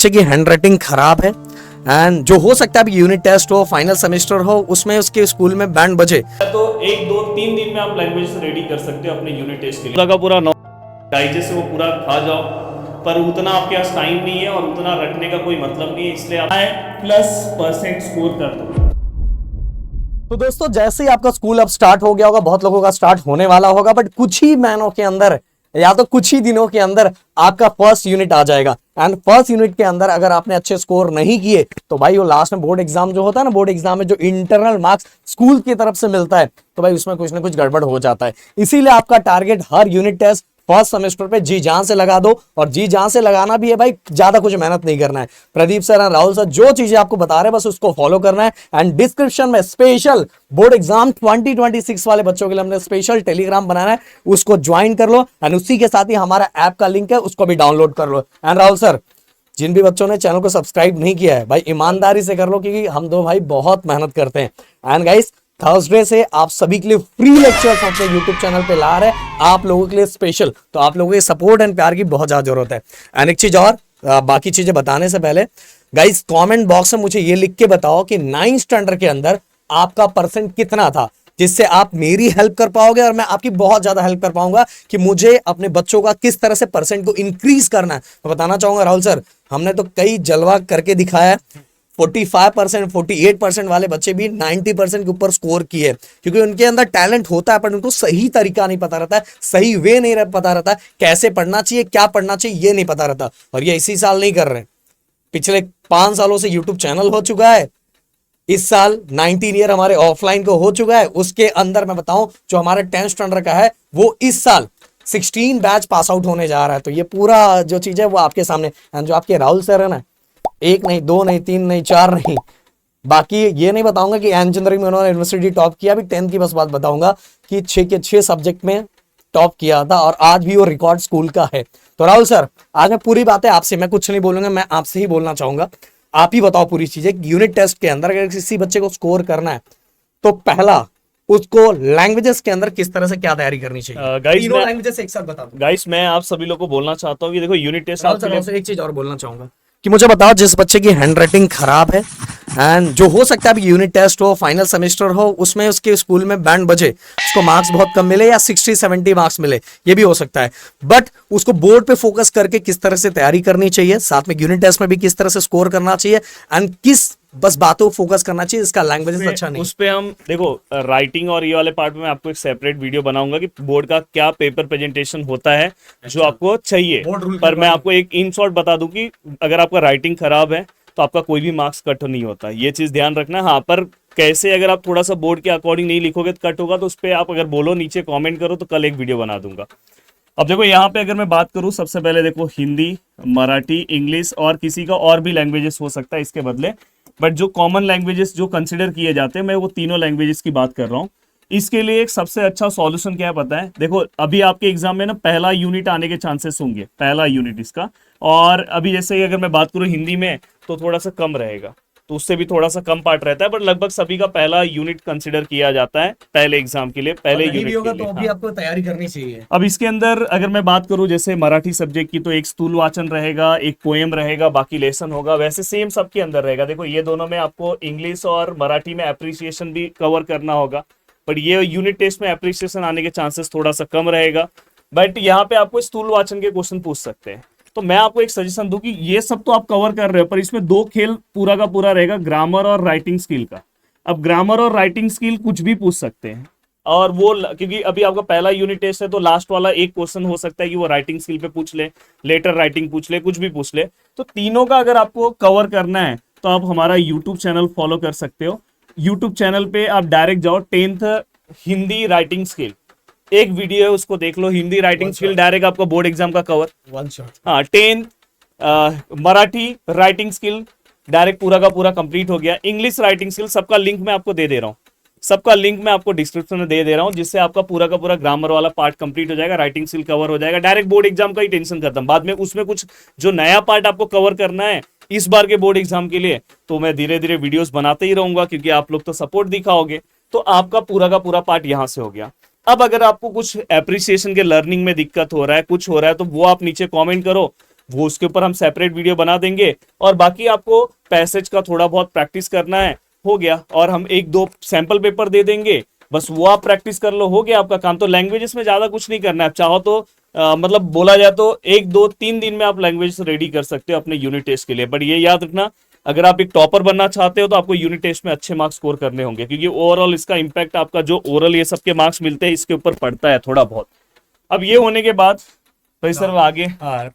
बच्चे की hand writing खराब है एंड जो हो सकता है अभी यूनिट टेस्ट हो, फाइनल सेमेस्टर हो, उसमें उसके स्कूल में बैंड बजे तो 1 2 3 दिन में आप लैंग्वेज रेडी कर सकते हो अपने यूनिट टेस्ट के लिए। पूरा का पूरा डाइजेस्ट से वो पूरा खा जाओ, पर उतना आपके पास टाइम नहीं है और उतना रखने का कोई मतलब नहीं है, इसलिए आप +% स्कोर कर दो। तो दोस्तों जैसे ही आपका स्कूल अब स्टार्ट हो गया होगा, बहुत लोगों का स्टार्ट होने वाला होगा, बट कुछ ही महीनों के अंदर या तो कुछ ही दिनों के अंदर आपका फर्स्ट यूनिट आ जाएगा। एंड फर्स्ट यूनिट के अंदर अगर आपने अच्छे स्कोर नहीं किए तो भाई वो लास्ट में बोर्ड एग्जाम जो होता है ना, बोर्ड एग्जाम में जो इंटरनल मार्क्स स्कूल की तरफ से मिलता है तो भाई उसमें कुछ ना कुछ गड़बड़ हो जाता है। इसीलिए आपका टारगेट हर यूनिट टेस्ट फर्स्ट सेमेस्टर पे जी जान से लगा दो, और जी जान से लगाना भी है भाई, ज्यादा कुछ मेहनत नहीं करना है। प्रदीप सर और राहुल सर जो चीजें आपको बता रहे हैं बस उसको फॉलो करना है। एंड डिस्क्रिप्शन में स्पेशल बोर्ड एग्जाम 2026 वाले बच्चों के लिए हमने स्पेशल टेलीग्राम बनाना है, उसको ज्वाइन कर लो। एंड उसी के साथ ही हमारा ऐप का लिंक है, उसको भी डाउनलोड कर लो। एंड राहुल सर, जिन भी बच्चों ने चैनल को सब्सक्राइब नहीं किया है भाई ईमानदारी से कर लो, क्योंकि हम दो भाई बहुत मेहनत करते हैं। एंड गाइस थर्सडे से आप सभी के लिए फ्री लेक्चर्स अपने यूट्यूब चैनल पे ला रहे हैं आप लोगों के लिए स्पेशल, तो आप लोगों के सपोर्ट एंड प्यार की बहुत ज्यादा जरूरत है। एंड एक चीज और, बाकी चीजें बताने से पहले गाइस कमेंट बॉक्स में मुझे ये लिख के बताओ कि 9th स्टैंडर्ड के अंदर आपका परसेंट कितना था, जिससे आप मेरी हेल्प कर पाओगे और मैं आपकी बहुत ज्यादा हेल्प कर पाऊंगा कि मुझे अपने बच्चों का किस तरह से परसेंट को इंक्रीज करना है। तो बताना चाहूंगा राहुल सर, हमने तो कई जलवा करके दिखाया है। 45%, 48% वाले बच्चे भी 90% के ऊपर स्कोर किए, क्योंकि उनके अंदर टैलेंट होता है पर उनको सही तरीका नहीं पता रहता है, सही वे नहीं पता रहता, कैसे पढ़ना चाहिए, क्या पढ़ना चाहिए, ये नहीं पता रहता। और ये इसी साल नहीं कर रहे, पिछले 5 सालों से यूट्यूब चैनल हो चुका है, इस साल 19 ईयर हमारे ऑफलाइन को हो चुका है। उसके अंदर मैं बताऊं जो हमारा 10th स्टैंडर्ड का है वो इस साल 16 बैच पास आउट होने जा रहा है। तो ये पूरा जो चीज है वो आपके सामने, जो आपके राहुल सर है ना, 1 नहीं 2 नहीं 3 नहीं 4 नहीं, बाकी ये नहीं बताऊंगा कि इंजीनियरिंग में उन्होंने यूनिवर्सिटी टॉप किया, अभी 10th की बस बात बताऊंगा कि 6 के 6 सब्जेक्ट में टॉप किया था और आज भी वो रिकॉर्ड स्कूल का है। तो राहुल सर आज मैं पूरी बातें आपसे, मैं कुछ नहीं बोलूंगा, मैं आपसे ही बोलना चाहूंगा। आप ही बताओ पूरी चीजें। यूनिट टेस्ट के अंदर अगर किसी बच्चे को स्कोर करना है तो पहला उसको लैंग्वेजेस के अंदर किस तरह से क्या तैयारी करनी चाहिए? तीनों लैंग्वेजेस एक साथ बता दो। गाइस मैं आप सभी लोगों को बोलना चाहता हूँ कि देखो यूनिट टेस्ट एक चीज और बोलना चाहूंगा कि मुझे बताओ जिस बच्चे की हैंड राइटिंग खराब है एंड जो हो सकता है अभी यूनिट टेस्ट हो, फाइनल सेमेस्टर हो, उसमें उसके स्कूल में बैंड बजे, उसको मार्क्स बहुत कम मिले या 60-70 मार्क्स मिले, ये भी हो सकता है, बट उसको बोर्ड पे फोकस करके किस तरह से तैयारी करनी चाहिए, साथ में यूनिट टेस्ट में भी किस तरह से स्कोर करना चाहिए एंड किस बस बातों को फोकस करना चाहिए, इसका लैंग्वेज अच्छा नहीं। उस पे हम देखो राइटिंग और ये वाले पार्ट में आपको एक सेपरेट वीडियो बनाऊंगा कि बोर्ड का क्या पेपर प्रेजेंटेशन होता है जो आपको चाहिए। पर मैं आपको एक इन शॉर्ट बता दूं कि अगर आपका राइटिंग खराब है तो आपका कोई भी मार्क्स कट नहीं होता, ये चीज ध्यान रखना। हाँ, पर कैसे अगर आप थोड़ा सा बोर्ड के अकॉर्डिंग नहीं लिखोगे तो कट होगा, तो उस पर आप अगर बोलो नीचे कॉमेंट करो तो कल एक वीडियो बना दूंगा। अब देखो यहाँ पे अगर मैं बात करूँ, सबसे पहले देखो हिंदी, मराठी, इंग्लिश और किसी का और भी लैंग्वेजेस हो सकता है इसके बदले, बट जो कॉमन लैंग्वेजेस जो कंसिडर किए जाते हैं मैं वो तीनों लैंग्वेजेस की बात कर रहा हूँ। इसके लिए एक सबसे अच्छा सॉल्यूशन क्या है पता है? देखो अभी आपके एग्जाम में ना पहला यूनिट आने के चांसेस होंगे, पहला यूनिट इसका, और अभी जैसे अगर मैं बात करूँ हिंदी में तो थोड़ा सा कम रहेगा, तो उससे भी थोड़ा सा कम पार्ट रहता है, बट लगभग सभी का पहला यूनिट कंसिडर किया जाता है पहले एग्जाम के लिए, पहले यूनिट के लिए। तो अभी आपको तैयारी करनी चाहिए। अब इसके अंदर अगर मैं बात करूं जैसे मराठी सब्जेक्ट की तो एक स्थूल वाचन रहेगा, एक पोएम रहेगा, बाकी लेसन होगा, वैसे सेम सबके अंदर रहेगा। देखो ये दोनों में आपको इंग्लिश और मराठी में एप्रिसिएशन भी कवर करना होगा, बट ये यूनिट टेस्ट में एप्रिसिएशन आने के चांसेस थोड़ा सा कम रहेगा, बट यहाँ पे आपको स्थूल वाचन के क्वेश्चन पूछ सकते हैं। तो मैं आपको एक सजेशन दूं कि ये सब तो आप कवर कर रहे हो, पर इसमें 2 खेल पूरा का पूरा रहेगा, ग्रामर और राइटिंग स्किल का। अब ग्रामर और राइटिंग स्किल कुछ भी पूछ सकते हैं, और वो क्योंकि अभी आपका पहला यूनिट टेस्ट है तो लास्ट वाला एक क्वेश्चन हो सकता है कि वो राइटिंग स्किल पे पूछ ले, लेटर राइटिंग पूछ ले, कुछ भी पूछ ले। तो तीनों का अगर आपको कवर करना है तो आप हमारा यूट्यूब चैनल फॉलो कर सकते हो। यूट्यूब चैनल पे आप डायरेक्ट जाओ, 10th हिंदी राइटिंग स्किल एक वीडियो है, उसको देख लो, हिंदी राइटिंग स्किल डायरेक्ट आपका बोर्ड एग्जाम का कवर, वन शॉट। हाँ, 10th Marathi writing skill direct पूरा का पूरा कंप्लीट हो गया। इंग्लिश राइटिंग स्किल सबका लिंक मैं आपको दे दे रहा हूँ, सबका लिंक मैं आपको डिस्क्रिप्शन में दे रहा हूँ, जिससे आपका पूरा का पूरा ग्रामर वाला पार्ट कंप्लीट हो जाएगा, राइटिंग स्किल कवर हो जाएगा, डायरेक्ट बोर्ड एग्जाम का ही टेंशन खत्म। बाद में उसमें कुछ जो नया पार्ट आपको कवर करना है इस बार के बोर्ड एग्जाम के लिए, तो मैं धीरे धीरे वीडियोस बनाते ही रहूंगा, क्योंकि आप लोग तो सपोर्ट दिखाओगे, तो आपका पूरा का पूरा पार्ट यहाँ से हो गया। अब अगर आपको कुछ एप्रिसिएशन के लर्निंग में दिक्कत हो रहा है, कुछ हो रहा है, तो वो आप नीचे कमेंट करो, वो उसके ऊपर हम सेपरेट वीडियो बना देंगे। और बाकी आपको पैसेज का थोड़ा बहुत प्रैक्टिस करना है, हो गया। और हम एक दो सैंपल पेपर दे देंगे, बस वो आप प्रैक्टिस कर लो, हो गया आपका काम। तो लैंग्वेजेस में ज्यादा कुछ नहीं करना है। आप चाहो तो मतलब बोला जाए तो 1 2 3 दिन में आप लैंग्वेज रेडी कर सकते हो अपने यूनिट टेस्ट के लिए। बट ये याद रखना, अगर आप एक टॉपर बनना चाहते हो तो आपको यूनिट टेस्ट में अच्छे मार्क्स स्कोर करने होंगे, क्योंकि ओवरऑल इसका इंपैक्ट आपका जो ओरल ये सबके मार्क्स मिलते हैं इसके ऊपर पड़ता है थोड़ा बहुत। अब ये होने के बाद भाई सर आगे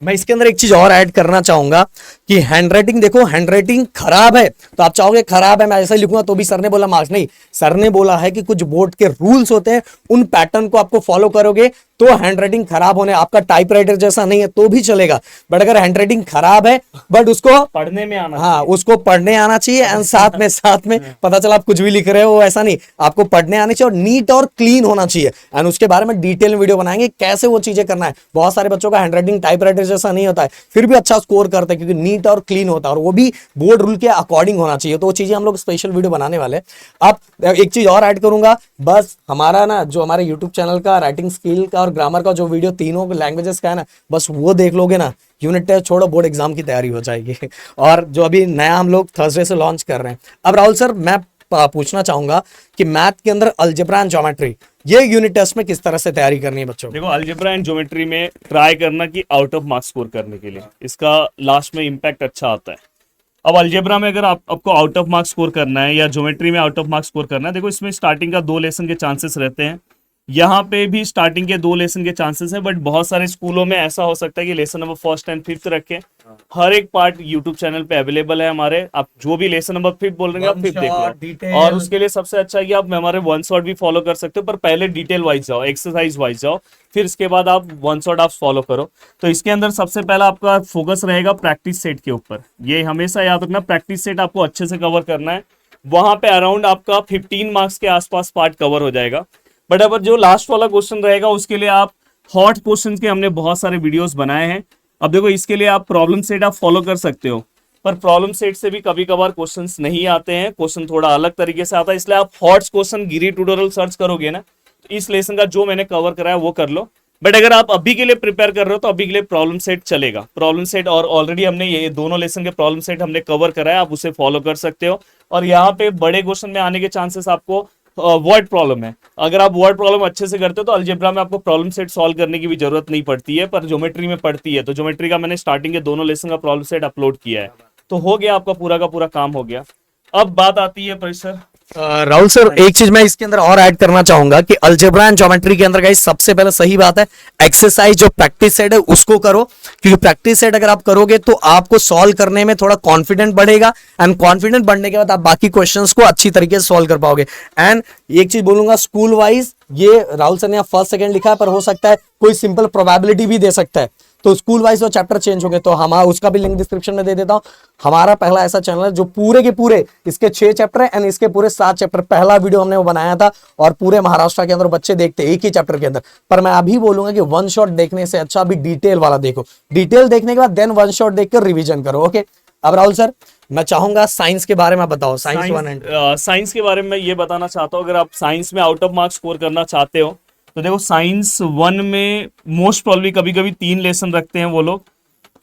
मैं इसके अंदर एक चीज और ऐड करना चाहूंगा कि हैंडराइटिंग, देखो हैंडराइटिंग खराब है तो आप चाहोगे खराब है मैं ऐसा ही लिखूंगा तो भी सर ने बोला मार्क्स नहीं। सर ने बोला है कि कुछ बोर्ड के रूल्स होते हैं, उन पैटर्न को आपको फॉलो करोगे तो हैंडराइटिंग खराब होने, आपका टाइपराइटर जैसा नहीं है तो भी चलेगा। बट अगर हैंडराइटिंग खराब है बट उसको पढ़ने में आना, हाँ उसको पढ़ने आना चाहिए, एंड साथ में पता चला आप कुछ भी लिख रहे हो ऐसा नहीं, आपको पढ़ने आने चाहिए और नीट और क्लीन होना चाहिए। एंड उसके बारे में डिटेल में वीडियो बनाएंगे कैसे वो चीजें करना है। बहुत सारे बच्चों का हैंडराइटिंग टाइपराइटर जैसा नहीं होता है फिर भी अच्छा स्कोर करते हैं, क्योंकि नीट और क्लीन होता है और वो भी बोर्ड रूल के अकॉर्डिंग होना चाहिए। तो वो चीजें हम लोग स्पेशल वीडियो बनाने वाले हैं। अब एक चीज और ऐड करूंगा, बस हमारा ना जो हमारे यूट्यूब चैनल का राइटिंग स्किल का और ग्रामर का जो वीडियो तीनों लैंग्वेजेस का है ना, बस वो देख लोगे ना, यूनिट टेस्ट छोड़ो बोर्ड एग्जाम की तैयारी हो जाएगी। और जो अभी नया हम लोग थर्सडे से लॉन्च कर रहे हैं। अब राहुल सर मैं पूछना चाहूंगा कि मैथ के अंदर अलजेब्रा एंड ज्योमेट्री, ये यूनिट टेस्ट में किस तरह से तैयारी करनी है बच्चों को? देखो अलजेब्रा एंड ज्योमेट्री में ट्राई करना कि आउट ऑफ मार्क्स स्कोर करने के लिए इसका लास्ट में इम्पैक्ट अच्छा आता है। अब अलजेब्रा में अगर आपको आउट ऑफ मार्क्स स्कोर करना है या ज्योमेट्री में आउट ऑफ मार्क्स स्कोर करना है, देखो इसमें स्टार्टिंग का 2 लेसन के चांसेस रहते हैं, यहाँ पे भी स्टार्टिंग के 2 लेसन के चांसेस हैं। बट बहुत सारे स्कूलों में ऐसा हो सकता है कि lesson number 1st and 5th रखें। हर एक पार्ट यूट्यूब चैनल पे अवेलेबल है हमारे, आप जो भी लेसन नंबर 5 बोल रहे हैं आप 5 देख लो। और उसके लिए सबसे अच्छा है कि आप हमारे 1 शॉट भी फॉलो कर सकते हो, पर पहले डिटेल वाइज जाओ, एक्सरसाइज वाइज जाओ, फिर इसके बाद आप 1 शॉट आप फॉलो करो। तो इसके अंदर सबसे पहला आपका फोकस रहेगा प्रैक्टिस सेट के ऊपर। ये हमेशा याद रखना, प्रैक्टिस सेट आपको अच्छे से कवर करना है। वहां पे अराउंड आपका 15 मार्क्स के आसपास पार्ट कवर हो जाएगा। बट अब जो लास्ट वाला क्वेश्चन रहेगा उसके लिए आप हॉट क्वेश्चंस के हमने बहुत सारे वीडियोस बनाए हैं। अब देखो इसके लिए आप प्रॉब्लम सेट आप फॉलो कर सकते हो, पर प्रॉब्लम सेट से भी कभी कभार क्वेश्चंस नहीं आते हैं, क्वेश्चन थोड़ा अलग तरीके से आता है। इसलिए आप हॉट क्वेश्चन गिरी ट्यूटोरियल सर्च करोगे ना, तो इस लेसन का जो मैंने कवर कराया वो कर लो। बट अगर आप अभी के लिए प्रिपेयर कर रहे हो तो अभी के लिए प्रॉब्लम सेट चलेगा। प्रॉब्लम सेट और ऑलरेडी हमने ये दोनों लेसन के प्रॉब्लम सेट हमने कवर कराया, आप उसे फॉलो कर सकते हो। और यहाँ पे बड़े क्वेश्चन में आने के चांसेस आपको वर्ड प्रॉब्लम है। अगर आप वर्ड प्रॉब्लम अच्छे से करते हो तो अलजेब्रा में आपको प्रॉब्लम सेट सॉल्व करने की भी जरूरत नहीं पड़ती है, पर ज्योमेट्री में पड़ती है। तो ज्योमेट्री का मैंने स्टार्टिंग के दोनों लेसन का प्रॉब्लम सेट अपलोड किया है, तो हो गया आपका पूरा का पूरा काम हो गया। अब बात आती है प्रोफेसर राहुल सर, एक चीज मैं इसके अंदर और ऐड करना चाहूंगा कि अलजेब्रा एंड ज्योमेट्री के अंदर गाइस सबसे पहले सही बात है एक्सरसाइज जो प्रैक्टिस सेट है उसको करो, क्योंकि प्रैक्टिस सेट अगर आप करोगे तो आपको सॉल्व करने में थोड़ा कॉन्फिडेंट बढ़ेगा, एंड कॉन्फिडेंट बढ़ने के बाद आप बाकी क्वेश्चंस को अच्छी तरीके से सॉल्व कर पाओगे। एंड एक चीज बोलूंगा, स्कूल वाइज ये राहुल सर ने 1st 2nd लिखा है, पर हो सकता है कोई सिंपल प्रोबेबिलिटी भी दे सकता है, तो स्कूल वाइज वो चैप्टर चेंज हो गए। तो हम उसका भी लिंक डिस्क्रिप्शन में दे देता हूं। हमारा पहला ऐसा चैनल है जो पूरे के पूरे इसके 6 चैप्टर है एंड इसके पूरे 7 चैप्टर, पहला वीडियो हमने वो बनाया था और पूरे महाराष्ट्र के अंदर बच्चे देखते एक ही चैप्टर के अंदर। पर मैं अभी बोलूंगा कि 1 शॉट देखने से अच्छा अभी डिटेल वाला देखो, डिटेल देखने के बाद देन 1 शॉट देखकर रिविजन करो। ओके, अब राहुल सर मैं चाहूंगा साइंस के बारे में बताओ। साइंस के बारे में ये बताना चाहता हूँ, अगर आप साइंस में आउट ऑफ मार्क्स स्कोर करना चाहते हो तो देखो साइंस 1 में मोस्ट प्रॉब्ली कभी कभी 3 लेसन रखते हैं वो लोग,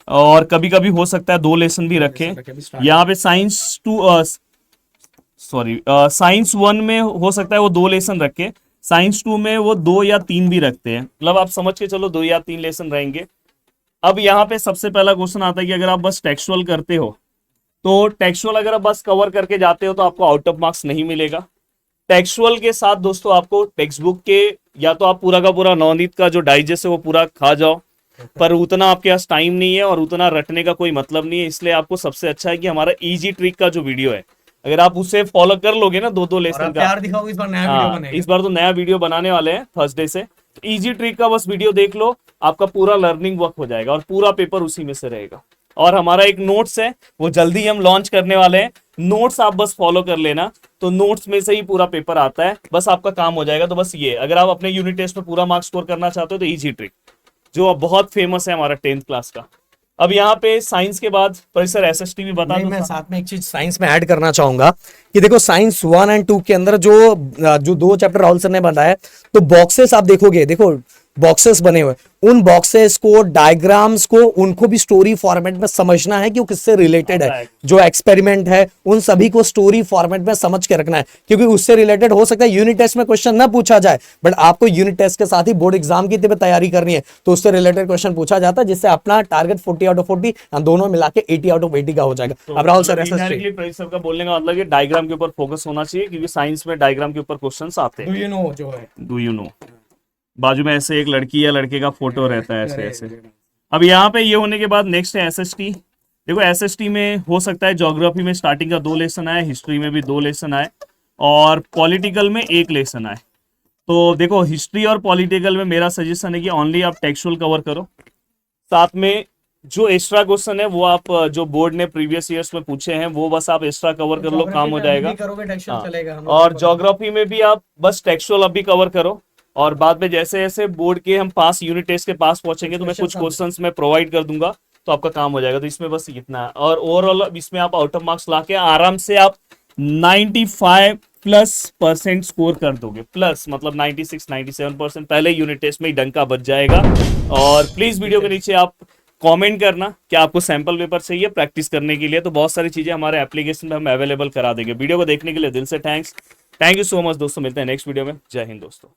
और कभी कभी हो सकता है 2 लेसन भी रखें। यहाँ पे साइंस 1 में हो सकता है वो 2 लेसन रखे, साइंस 2 में वो 2 या 3 भी रखते हैं, मतलब आप समझ के चलो 2 या 3 लेसन रहेंगे। अब यहाँ पे सबसे पहला क्वेश्चन आता है कि अगर आप बस टेक्सचुअल करते हो तो टेक्सचुअल अगर आप बस कवर करके जाते हो तो आपको आउट ऑफ मार्क्स नहीं मिलेगा। टेक्सचुअल के साथ दोस्तों आपको टेक्स्ट बुक के या तो आप पूरा का पूरा नवनीत का जो डाइजेस्ट है वो पूरा खा जाओ, पर उतना आपके पास टाइम नहीं है और उतना रटने का कोई मतलब नहीं है। इसलिए आपको सबसे अच्छा है कि हमारा इजी ट्रिक का जो वीडियो है अगर आप उसे फॉलो कर लोगे ना 2-2 लेसन का, इस बार नया वीडियो बनेगा। इस बार तो नया वीडियो बनाने वाले हैं थर्सडे से, तो इजी ट्रिक का बस वीडियो देख लो, आपका पूरा लर्निंग वर्क हो जाएगा और पूरा पेपर उसी में से रहेगा। और हमारा एक नोट्स है वो जल्दी हम लॉन्च करने वाले हैं, नोट्स आप बस फॉलो कर लेना, तो नोट्स में से ही पूरा पेपर आता है, बस आपका काम हो जाएगा। तो बस ये अगर आप अपने यूनिट टेस्ट में पूरा मार्क्स स्कोर करना चाहते हो तो इजी ट्रिक जो अब बहुत फेमस है हमारा 10th क्लास का। अब यहाँ पे साइंस के बाद प्रोफेसर एसएसटी भी बता दो। मैं साथ में एक चीज साइंस में ऐड करना चाहूंगा कि देखो साइंस 1 और 2 के अंदर जो 2 चैप्टर राहुल सर ने बताया, तो बॉक्सेस आप देखोगे, देखो बॉक्सेस बने हुए, उन बॉक्सेस को, डायग्राम्स को, उनको भी स्टोरी फॉर्मेट में समझना है कि वो किससे रिलेटेड है। जो एक्सपेरिमेंट है उन सभी को स्टोरी फॉर्मेट में समझ के रखना है, क्योंकि उससे रिलेटेड हो सकता है यूनिट टेस्ट में क्वेश्चन ना पूछा जाए, बट आपको यूनिट टेस्ट के साथ ही बोर्ड एग्जाम की तैयारी करनी है, तो उससे रिलेटेड क्वेश्चन पूछा जाता है, जिससे अपना टारगेट 40 आउट ऑफ 40 दोनों मिला के 80 आउट ऑफ 80 का हो जाएगा। अब Rahul sir, indirectly Pradeep sir का बोलने का मतलब ये डायग्राम के ऊपर फोकस होना चाहिए, क्योंकि साइंस में डायग्राम के ऊपर क्वेश्चंस आते हैं। डू यू नो जो है, डू यू नो, बाजू में ऐसे एक लड़की या लड़के का फोटो रहता है ऐसे ऐसे। अब यहाँ पे ये होने के बाद नेक्स्ट है एसएसटी। देखो एसएसटी में हो सकता है ज्योग्राफी में स्टार्टिंग का 2 लेसन आए, हिस्ट्री में भी 2 लेसन आए, और पॉलिटिकल में 1 लेसन आए। तो देखो हिस्ट्री और पॉलिटिकल में मेरा सजेशन है कि ओनली आप टेक्सचुअल कवर करो, साथ में जो एक्स्ट्रा क्वेश्चन है वो आप जो बोर्ड ने प्रीवियस ईयर्स में पूछे हैं वो बस आप एक्स्ट्रा कवर कर लो, काम हो जाएगा। और ज्योग्राफी में भी आप बस टेक्सचुअल अभी कवर करो, और बाद में जैसे जैसे बोर्ड के हम पास यूनिट टेस्ट के पास पहुंचेंगे तो मैं कुछ क्वेश्चंस में प्रोवाइड कर दूंगा, तो आपका काम हो जाएगा। तो इसमें बस इतना है, और ओवरऑल इसमें आप आउट ऑफ मार्क्स लाके आराम से आप 95+% स्कोर कर दोगे, प्लस मतलब 96-97% पहले यूनिट टेस्ट में ही डंका बज जाएगा। और प्लीज वीडियो के नीचे आप कमेंट करना कि आपको सैंपल पेपर चाहिए प्रैक्टिस करने के लिए, तो बहुत सारी चीजें हमारे एप्लीकेशन में हम अवेलेबल करा देंगे। वीडियो को देखने के लिए दिल से thanks, thank you so much दोस्तों, मिलते हैं नेक्स्ट वीडियो में। जय हिंद दोस्तों।